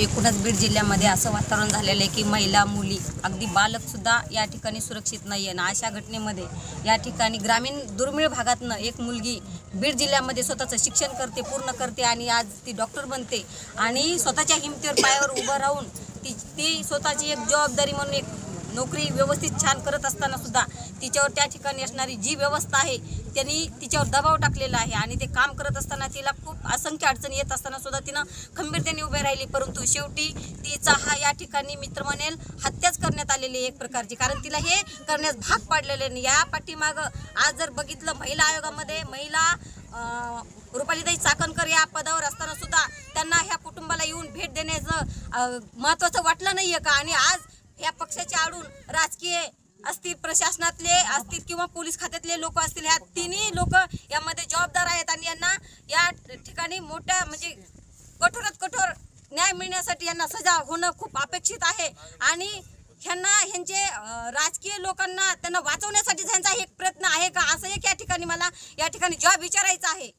एकूणच बीड जिल्ह्यामध्ये असं वातावरण झालेलं आहे की महिला, मुली, अगदी बालकसुद्धा या ठिकाणी सुरक्षित नाही आहे ना. अशा घटनेमध्ये या ठिकाणी ग्रामीण दुर्मिळ भागातनं एक मुलगी बीड जिल्ह्यामध्ये स्वतःचं शिक्षण करते, पूर्ण करते आणि आज ती डॉक्टर बनते आणि स्वतःच्या हिमतीवर पायावर उभं राहून ती स्वतःची एक जबाबदारी म्हणून एक नोकरी व्यवस्थित छान करत असताना सुद्धा तिच्यावर त्या ठिकाणी असणारी जी व्यवस्था आहे त्यांनी तिच्यावर दबाव टाकलेला आहे आणि ते काम करत असताना तिला खूप असंख्य अडचणी येत असताना सुद्धा तिनं खंबीरतेने उभे राहिली. परंतु शेवटी तिचा हा या ठिकाणी मित्र म्हणेल हत्याच करण्यात आलेली एक प्रकारची, कारण तिला हे करण्यास भाग पाडलेले नाही. या पाठीमागं आज जर बघितलं महिला आयोगामध्ये महिला रुपालीताई चाकणकर या पदावर असताना सुद्धा त्यांना ह्या कुटुंबाला येऊन भेट देण्याचं महत्त्वाचं वाटलं नाही आहे का? आणि आज या पक्षाचे आडून राजकीय असतील, प्रशासनातले असतील किंवा पोलीस खात्यातले लोक असतील, ह्या तिन्ही लोक यामध्ये जबाबदार आहेत आणि यांना या ठिकाणी मोठ्या म्हणजे कठोरात कठोर न्याय मिळण्यासाठी यांना सजा होणं खूप अपेक्षित आहे आणि ह्यांचे राजकीय लोकांना त्यांना वाचवण्यासाठी ह्यांचा एक प्रयत्न आहे का, असं एक या ठिकाणी मला या ठिकाणी जॉब विचारायचा आहे.